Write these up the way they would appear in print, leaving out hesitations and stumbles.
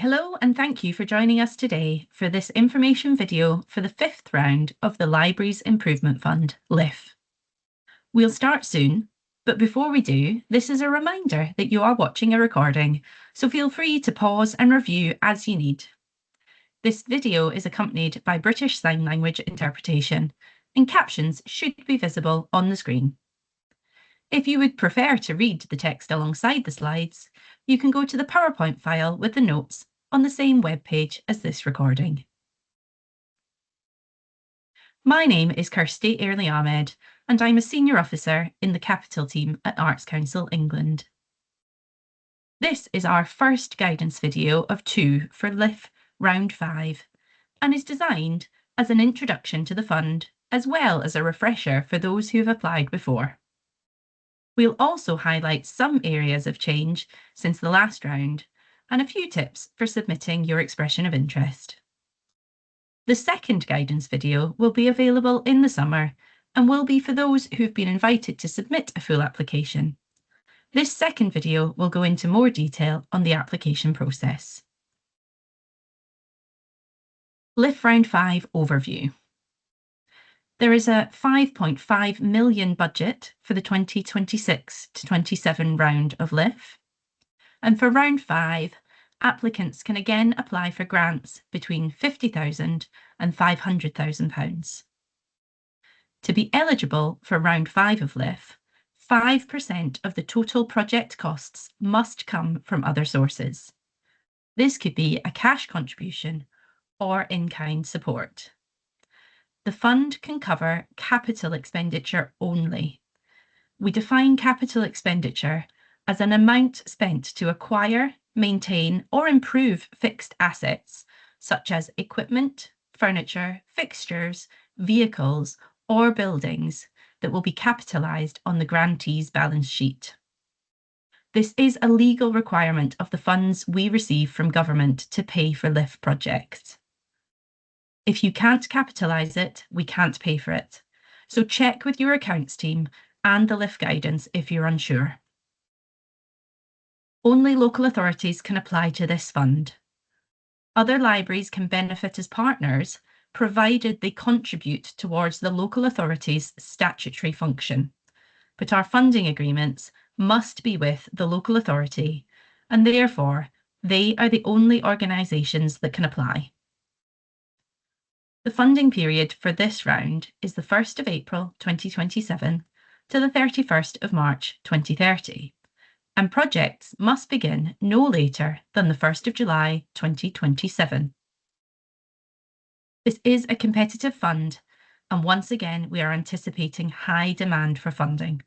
Hello and thank you for joining us today for this information video for the 5th round of the Libraries Improvement Fund, LIF. We'll start soon, but before we do, this is a reminder that you are watching a recording, so feel free to pause and review as you need. This video is accompanied by British Sign Language interpretation, and captions should be visible on the screen. If you would prefer to read the text alongside the slides, you can go to the PowerPoint file with the notes on the same web page as this recording. My name is Kirsty Airley Ahmed, and I'm a Senior Officer in the Capital team at Arts Council England. This is our first guidance video of 2 for LIF Round 5, and is designed as an introduction to the fund, as well as a refresher for those who have applied before. We'll also highlight some areas of change since the last round, and a few tips for submitting your expression of interest. The second guidance video will be available in the summer and will be for those who've been invited to submit a full application. This second video will go into more detail on the application process. LIF Round 5 Overview. There is a £5.5 million budget for the 2026 to 27 round of LIF. And for round 5, applicants can again apply for grants between £50,000 and £500,000. To be eligible for round 5 of LIF, 5% of the total project costs must come from other sources. This could be a cash contribution or in-kind support. The fund can cover capital expenditure only. We define capital expenditure as an amount spent to acquire, maintain, or improve fixed assets, such as equipment, furniture, fixtures, vehicles, or buildings that will be capitalised on the grantee's balance sheet. This is a legal requirement of the funds we receive from government to pay for LIF projects. If you can't capitalise it, we can't pay for it. So check with your accounts team and the LIF guidance if you're unsure. Only local authorities can apply to this fund. Other libraries can benefit as partners, provided they contribute towards the local authority's statutory function. But our funding agreements must be with the local authority, and therefore they are the only organisations that can apply. The funding period for this round is the 1st of April 2027 to the 31st of March 2030, and projects must begin no later than the 1st of July 2027. This is a competitive fund, and once again we are anticipating high demand for funding.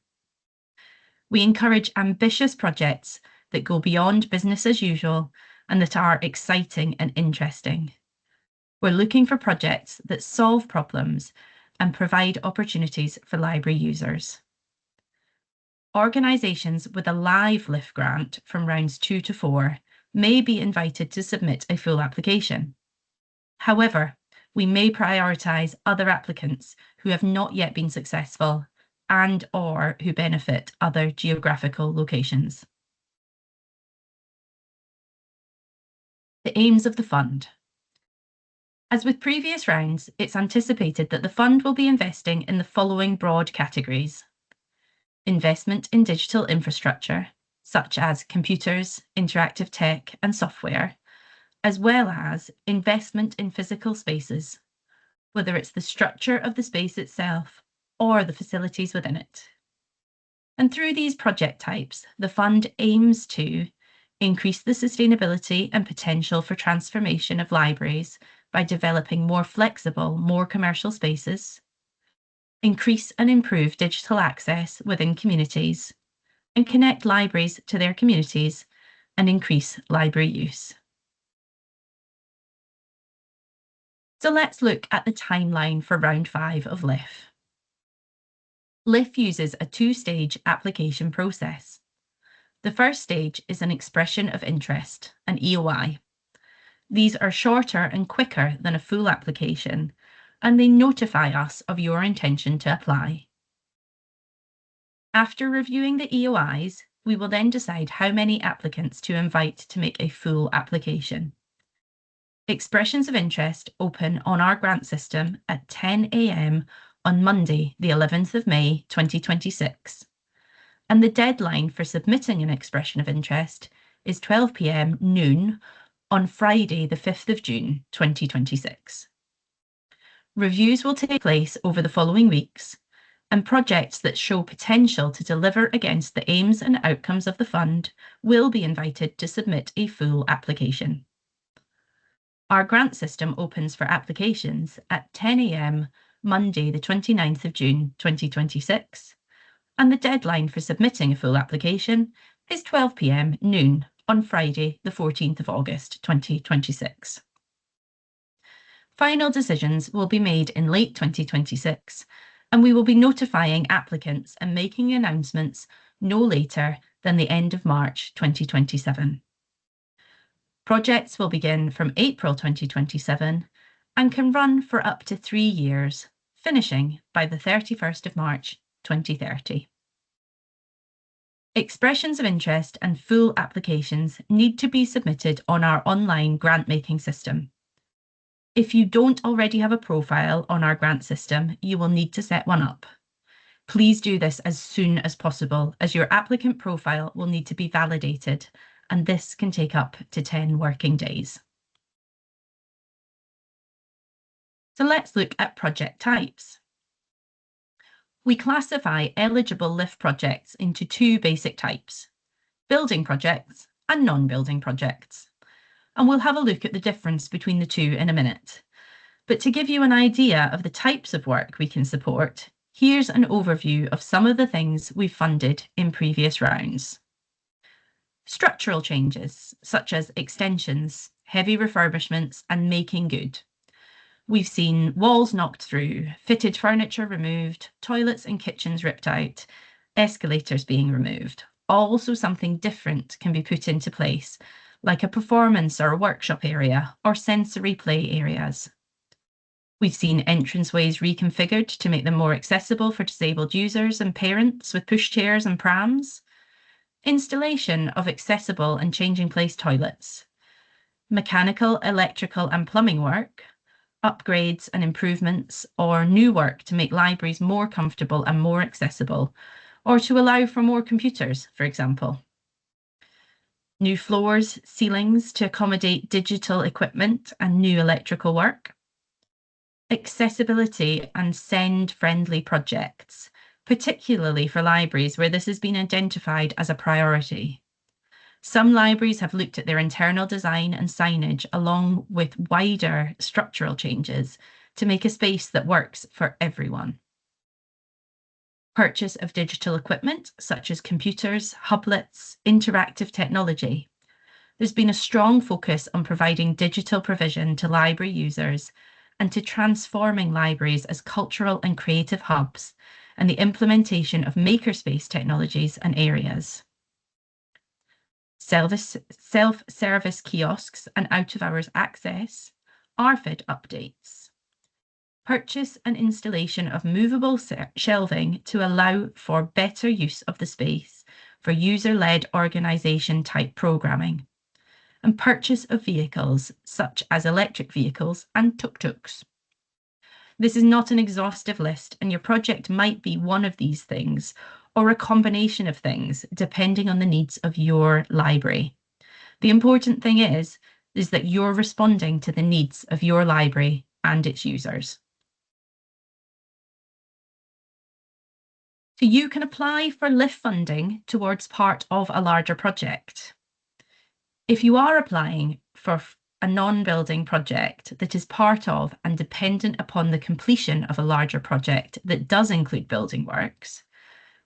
We encourage ambitious projects that go beyond business as usual and that are exciting and interesting. We're looking for projects that solve problems and provide opportunities for library users. Organisations with a live LIF grant from rounds 2 to 4 may be invited to submit a full application. However, we may prioritise other applicants who have not yet been successful and/or who benefit other geographical locations. The aims of the fund. As with previous rounds, it's anticipated that the fund will be investing in the following broad categories: investment in digital infrastructure, such as computers, interactive tech and software, as well as investment in physical spaces, whether it's the structure of the space itself or the facilities within it. And through these project types, the fund aims to increase the sustainability and potential for transformation of libraries by developing more flexible, more commercial spaces, increase and improve digital access within communities, and connect libraries to their communities and increase library use. So let's look at the timeline for round 5 of LIF. LIF uses a 2-stage application process. The first stage is an expression of interest, an EOI. These are shorter and quicker than a full application, and they notify us of your intention to apply. After reviewing the EOIs, we will then decide how many applicants to invite to make a full application. Expressions of interest open on our grant system at 10 a.m. on Monday, the 11th of May, 2026. And the deadline for submitting an expression of interest is 12 p.m. noon on Friday, the 5th of June, 2026. Reviews will take place over the following weeks, and projects that show potential to deliver against the aims and outcomes of the fund will be invited to submit a full application. Our grant system opens for applications at 10 a.m. Monday, the 29th of June, 2026, and the deadline for submitting a full application is 12 p.m. noon on Friday, the 14th of August, 2026. Final decisions will be made in late 2026, and we will be notifying applicants and making announcements no later than the end of March 2027. Projects will begin from April 2027 and can run for up to 3 years, finishing by the 31st of March 2030. Expressions of interest and full applications need to be submitted on our online grant-making system. If you don't already have a profile on our grant system, you will need to set one up. Please do this as soon as possible, as your applicant profile will need to be validated, and this can take up to 10 working days. So let's look at project types. We classify eligible LIFT projects into 2 basic types: building projects and non-building projects. And we'll have a look at the difference between the two in a minute. But to give you an idea of the types of work we can support, here's an overview of some of the things we've funded in previous rounds. Structural changes, such as extensions, heavy refurbishments, and making good. We've seen walls knocked through, fitted furniture removed, toilets and kitchens ripped out, escalators being removed. Also, something different can be put into place, like a performance or a workshop area or sensory play areas. We've seen entranceways reconfigured to make them more accessible for disabled users and parents with pushchairs and prams. Installation of accessible and changing place toilets. Mechanical, electrical and plumbing work. Upgrades and improvements or new work to make libraries more comfortable and more accessible, or to allow for more computers, for example. New floors, ceilings to accommodate digital equipment and new electrical work. Accessibility and SEND-friendly projects, particularly for libraries where this has been identified as a priority. Some libraries have looked at their internal design and signage along with wider structural changes to make a space that works for everyone. Purchase of digital equipment such as computers, hublets, interactive technology. There's been a strong focus on providing digital provision to library users and to transforming libraries as cultural and creative hubs, and the implementation of makerspace technologies and areas. Self-service kiosks and out-of-hours access, RFID updates. Purchase and installation of movable shelving to allow for better use of the space for user-led organisation type programming. And purchase of vehicles such as electric vehicles and tuk-tuks. This is not an exhaustive list, and your project might be one of these things or a combination of things depending on the needs of your library. The important thing is that you're responding to the needs of your library and its users. So you can apply for LIFT funding towards part of a larger project. If you are applying for a non-building project that is part of and dependent upon the completion of a larger project that does include building works,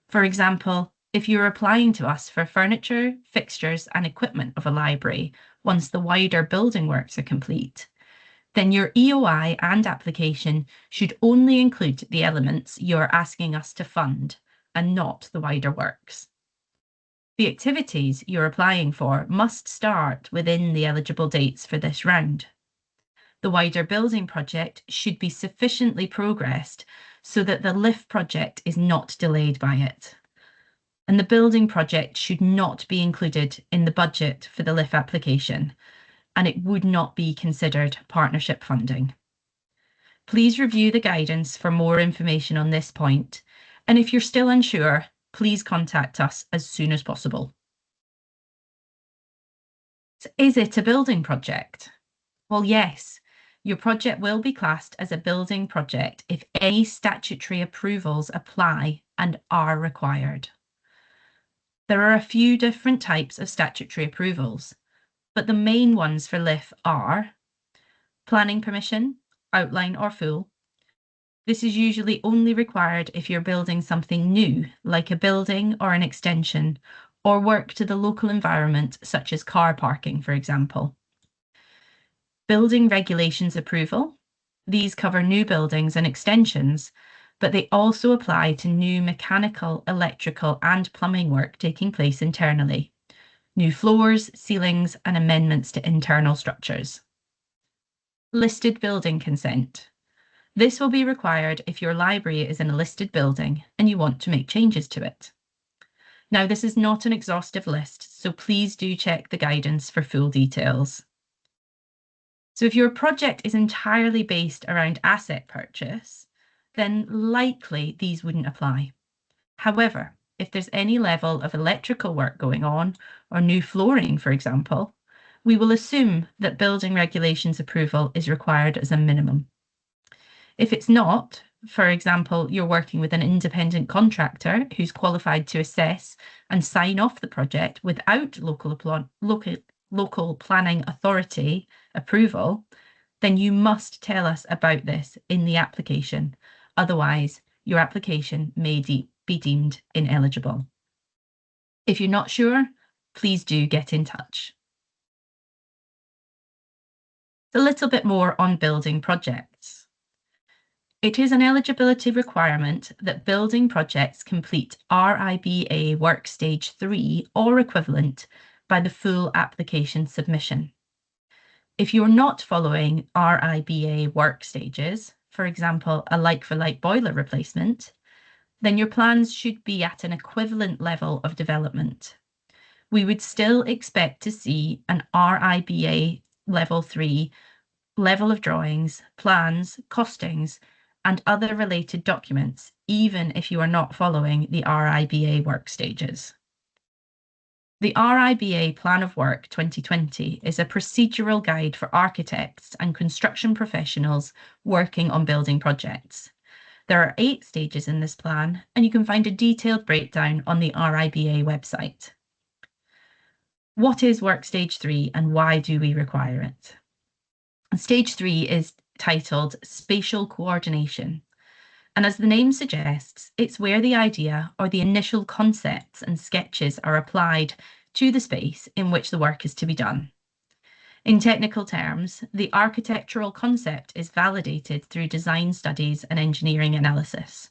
for example, if you're applying to us for furniture, fixtures and equipment of a library once the wider building works are complete, then your EOI and application should only include the elements you're asking us to fund and not the wider works. The activities you're applying for must start within the eligible dates for this round. The wider building project should be sufficiently progressed so that the LIFT project is not delayed by it. And the building project should not be included in the budget for the LIFT application. and it would not be considered partnership funding. Please review the guidance for more information on this point, and if you're still unsure, please contact us as soon as possible. So is it a building project? Well, yes, your project will be classed as a building project if any statutory approvals apply and are required. There are a few different types of statutory approvals, but the main ones for LIF are planning permission, outline or full. This is usually only required if you're building something new, like a building or an extension, or work to the local environment, such as car parking, for example. Building regulations approval. These cover new buildings and extensions, but they also apply to new mechanical, electrical, and plumbing work taking place internally, new floors, ceilings, and amendments to internal structures. Listed building consent. This will be required if your library is in a listed building and you want to make changes to it. Now, this is not an exhaustive list, so please do check the guidance for full details. So if your project is entirely based around asset purchase, then likely these wouldn't apply. However, if there's any level of electrical work going on or new flooring, for example, we will assume that building regulations approval is required as a minimum. If it's not, for example, you're working with an independent contractor who's qualified to assess and sign off the project without local planning authority approval, then you must tell us about this in the application. Otherwise, your application may be deemed ineligible. If you're not sure, please do get in touch. A little bit more on building projects. It is an eligibility requirement that building projects complete RIBA Work Stage 3 or equivalent by the full application submission. If you're not following RIBA work stages, for example, a like-for-like boiler replacement, then your plans should be at an equivalent level of development. We would still expect to see an RIBA Level 3 level of drawings, plans, costings, and other related documents, even if you are not following the RIBA work stages. The RIBA Plan of Work 2020 is a procedural guide for architects and construction professionals working on building projects. There are 8 stages in this plan, and you can find a detailed breakdown on the RIBA website. What is Work Stage 3 and why do we require it? Stage 3 is titled Spatial Coordination. And as the name suggests, it's where the idea or the initial concepts and sketches are applied to the space in which the work is to be done. In technical terms, the architectural concept is validated through design studies and engineering analysis.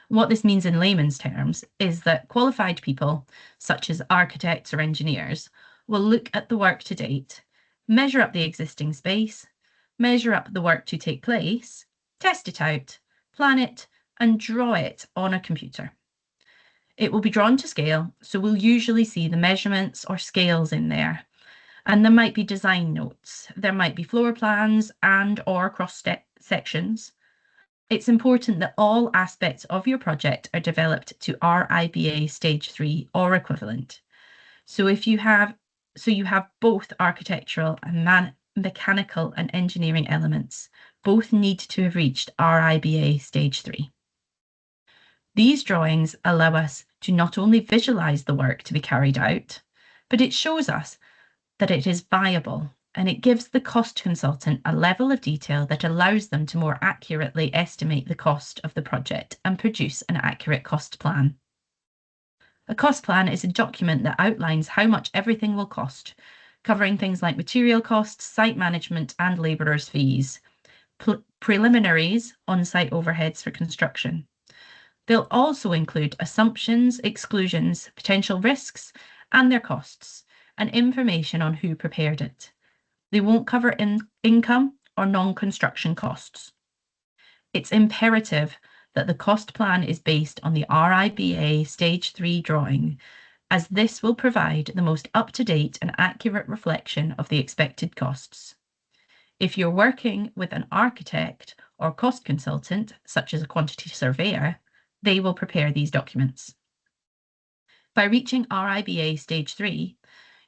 What this means in layman's terms is that qualified people, such as architects or engineers, will look at the work to date, measure up the existing space, measure up the work to take place, test it out, plan it, and draw it on a computer. It will be drawn to scale, so we'll usually see the measurements or scales in there. And there might be design notes, there might be floor plans and or cross sections. It's important that all aspects of your project are developed to RIBA Stage 3 or equivalent. So you have both architectural and mechanical and engineering elements. Both need to have reached RIBA Stage 3. These drawings allow us to not only visualize the work to be carried out, but it shows us that it is viable, and it gives the cost consultant a level of detail that allows them to more accurately estimate the cost of the project and produce an accurate cost plan. A cost plan is a document that outlines how much everything will cost, covering things like material costs, site management, and labourers' fees, preliminaries, on-site overheads for construction. They'll also include assumptions, exclusions, potential risks, and their costs, and information on who prepared it. They won't cover income or non-construction costs. It's imperative that the cost plan is based on the RIBA Stage 3 drawing as this will provide the most up-to-date and accurate reflection of the expected costs. If you're working with an architect or cost consultant, such as a quantity surveyor, they will prepare these documents. By reaching RIBA Stage 3,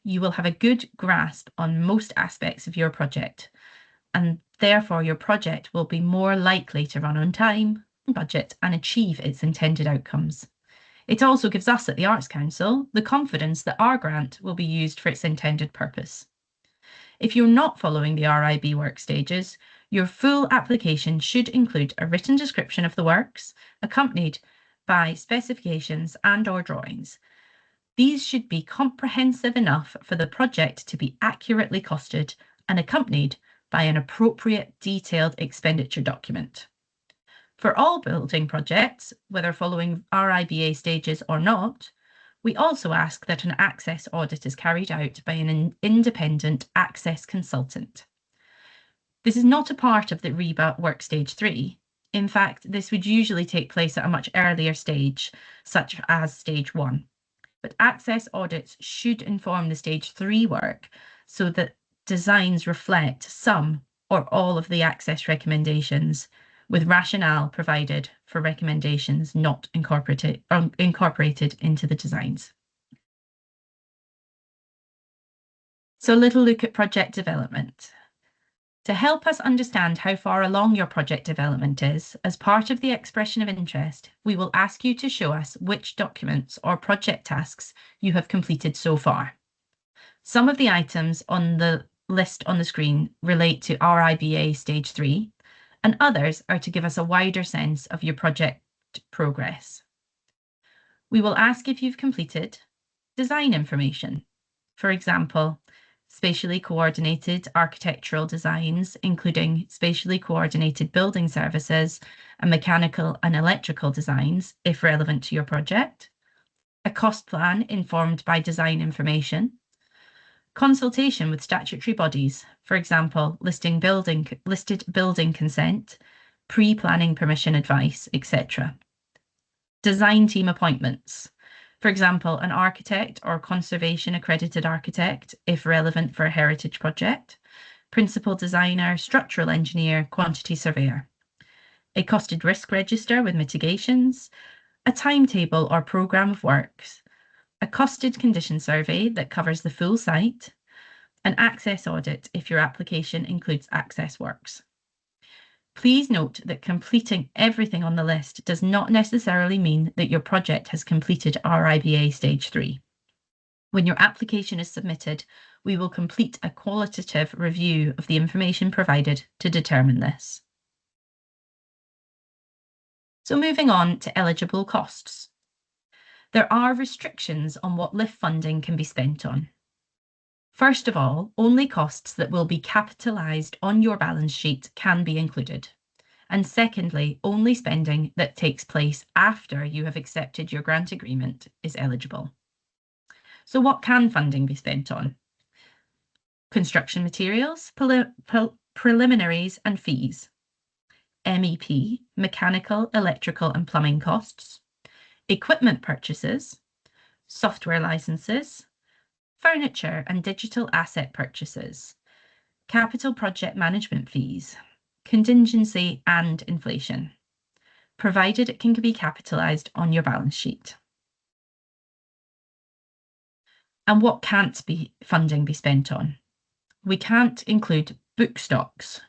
you will have a good grasp on most aspects of your project, and therefore your project will be more likely to run on time, budget, and achieve its intended outcomes. It also gives us at the Arts Council the confidence that our grant will be used for its intended purpose. If you're not following the RIB work stages, your full application should include a written description of the works, accompanied by specifications and/or drawings. These should be comprehensive enough for the project to be accurately costed and accompanied by an appropriate detailed expenditure document. For all building projects, whether following RIBA stages or not, we also ask that an access audit is carried out by an independent access consultant. This is not a part of the RIBA Work Stage 3. In fact, this would usually take place at a much earlier stage, such as Stage 1. But access audits should inform the Stage 3 work so that designs reflect some or all of the access recommendations, with rationale provided for recommendations not incorporated into the designs. So a little look at project development. To help us understand how far along your project development is, as part of the expression of interest, we will ask you to show us which documents or project tasks you have completed so far. Some of the items on the list on the screen relate to RIBA Stage 3, and others are to give us a wider sense of your project progress. We will ask if you've completed design information. For example, spatially coordinated architectural designs, including spatially coordinated building services and mechanical and electrical designs, if relevant to your project, a cost plan informed by design information, consultation with statutory bodies, for example, listed building consent, pre-planning permission advice, etc. Design team appointments, for example, an architect or conservation accredited architect, if relevant for a heritage project, principal designer, structural engineer, quantity surveyor, a costed risk register with mitigations, a timetable or programme of works, a costed condition survey that covers the full site, an access audit if your application includes access works. Please note that completing everything on the list does not necessarily mean that your project has completed RIBA Stage 3. When your application is submitted, we will complete a qualitative review of the information provided to determine this. So moving on to eligible costs. There are restrictions on what LIF funding can be spent on. First of all, only costs that will be capitalised on your balance sheet can be included. And secondly, only spending that takes place after you have accepted your grant agreement is eligible. So what can funding be spent on? Construction materials, preliminaries and fees, MEP, mechanical, electrical and plumbing costs, equipment purchases, software licenses, furniture and digital asset purchases, capital project management fees, contingency and inflation, provided it can be capitalised on your balance sheet. And what can't funding be spent on? We can't include book stocks,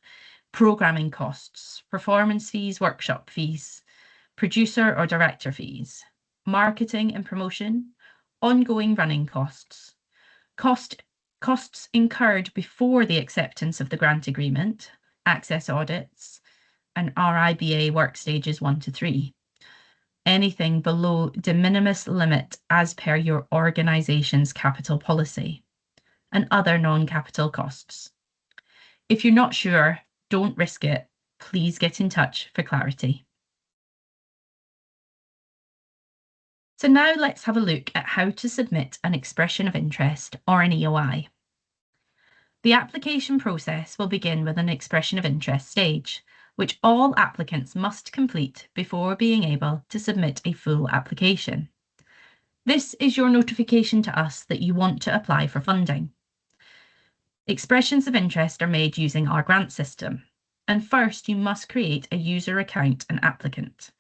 programming costs, performance fees, workshop fees, producer or director fees, marketing and promotion, ongoing running costs, costs incurred before the acceptance of the grant agreement, access audits, and RIBA work stages 1 to 3. Anything below de minimis limit as per your organisation's capital policy, and other non-capital costs. If you're not sure, don't risk it. Please get in touch for clarity. So now let's have a look at how to submit an expression of interest or an EOI. The application process will begin with an expression of interest stage, which all applicants must complete before being able to submit a full application. This is your notification to us that you want to apply for funding. Expressions of interest are made using our grant system, and first you must create a user account and applicant.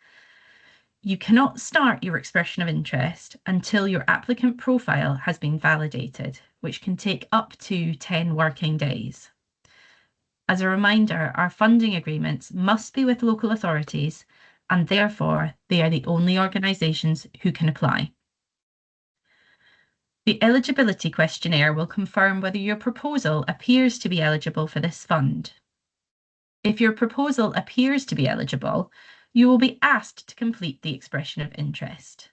You cannot start your expression of interest until your applicant profile has been validated, which can take up to 10 working days. As a reminder, our funding agreements must be with local authorities, and therefore they are the only organisations who can apply. The eligibility questionnaire will confirm whether your proposal appears to be eligible for this fund. If your proposal appears to be eligible, you will be asked to complete the expression of interest.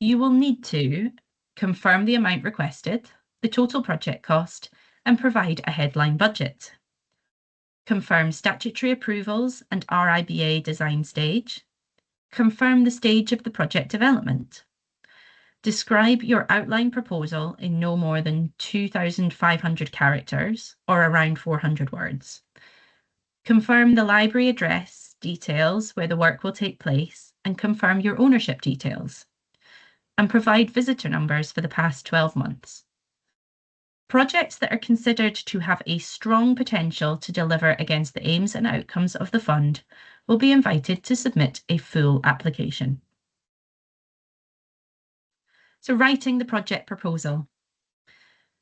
You will need to confirm the amount requested, the total project cost, and provide a headline budget. Confirm statutory approvals and RIBA design stage. Confirm the stage of the project development. Describe your outline proposal in no more than 2,500 characters or around 400 words. Confirm the library address details where the work will take place and confirm your ownership details. And provide visitor numbers for the past 12 months. Projects that are considered to have a strong potential to deliver against the aims and outcomes of the fund will be invited to submit a full application. So, writing the project proposal.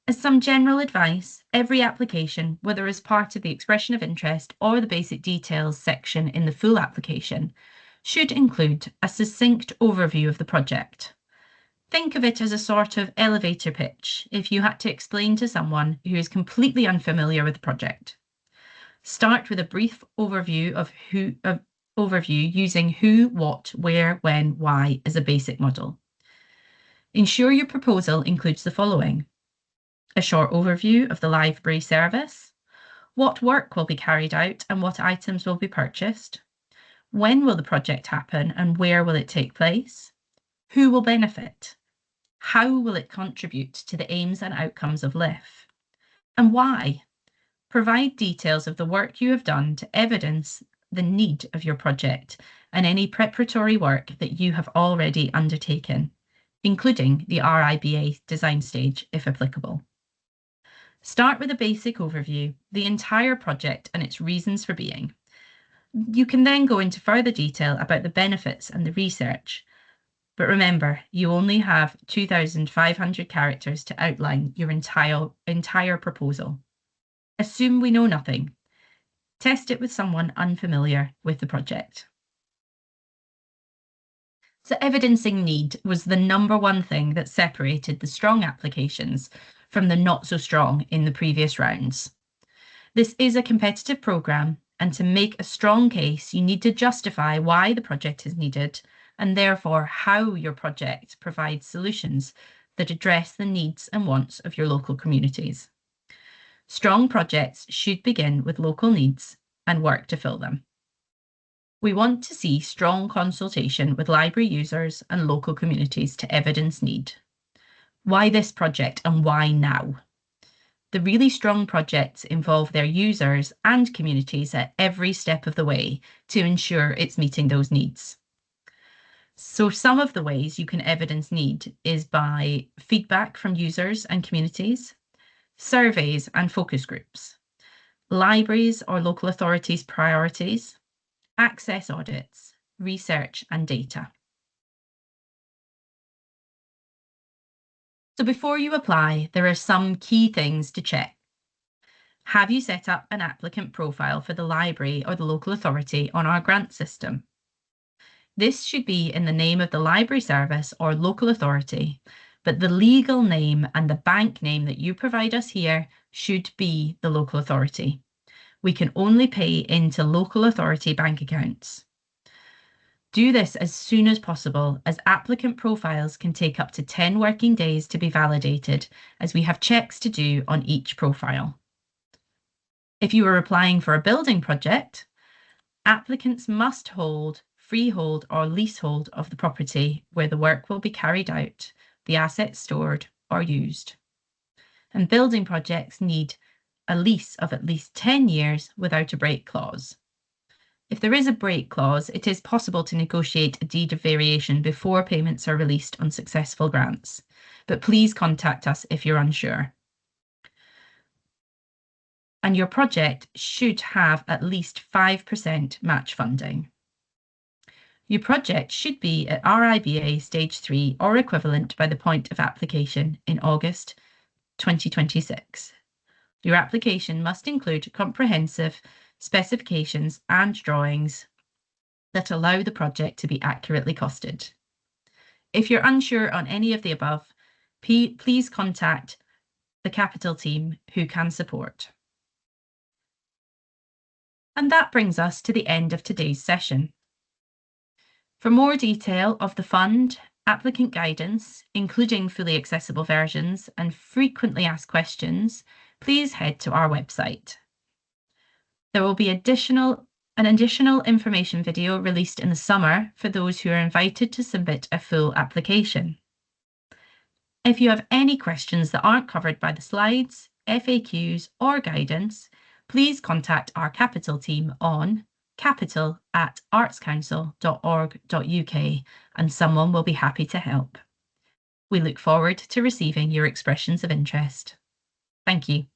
As some general advice, every application, whether as part of the expression of interest or the basic details section in the full application, should include a succinct overview of the project. Think of it as a sort of elevator pitch if you had to explain to someone who is completely unfamiliar with the project. Start with a brief overview using who, what, where, when, why as a basic model. Ensure your proposal includes the following: a short overview of the library service, what work will be carried out and what items will be purchased, when will the project happen and where will it take place, who will benefit, how will it contribute to the aims and outcomes of LIF, and why. Provide details of the work you have done to evidence the need of your project and any preparatory work that you have already undertaken, including the RIBA design stage if applicable. Start with a basic overview, the entire project and its reasons for being. You can then go into further detail about the benefits and the research. But remember, you only have 2,500 characters to outline your entire proposal. Assume we know nothing. Test it with someone unfamiliar with the project. So evidencing need was the number one thing that separated the strong applications from the not so strong in the previous rounds. This is a competitive programme, and to make a strong case, you need to justify why the project is needed and therefore how your project provides solutions that address the needs and wants of your local communities. Strong projects should begin with local needs and work to fill them. We want to see strong consultation with library users and local communities to evidence need. Why this project and why now? The really strong projects involve their users and communities at every step of the way to ensure it's meeting those needs. So some of the ways you can evidence need is by feedback from users and communities, surveys and focus groups, libraries or local authorities' priorities, access audits, research and data. So before you apply, there are some key things to check. Have you set up an applicant profile for the library or the local authority on our grant system? This should be in the name of the library service or local authority, but the legal name and the bank name that you provide us here should be the local authority. We can only pay into local authority bank accounts. Do this as soon as possible, as applicant profiles can take up to 10 working days to be validated, as we have checks to do on each profile. If you are applying for a building project, applicants must hold freehold or leasehold of the property where the work will be carried out, the assets stored or used. And building projects need a lease of at least 10 years without a break clause. If there is a break clause, it is possible to negotiate a deed of variation before payments are released on successful grants, but please contact us if you're unsure. And your project should have at least 5% match funding. Your project should be at RIBA Stage 3 or equivalent by the point of application in August 2026. Your application must include comprehensive specifications and drawings that allow the project to be accurately costed. If you're unsure on any of the above, please contact the Capital team who can support. And that brings us to the end of today's session. For more detail of the fund, applicant guidance, including fully accessible versions and frequently asked questions, please head to our website. There will be an additional information video released in the summer for those who are invited to submit a full application. If you have any questions that aren't covered by the slides, FAQs or guidance, please contact our Capital team on capital@artscouncil.org.uk and someone will be happy to help. We look forward to receiving your expressions of interest. Thank you.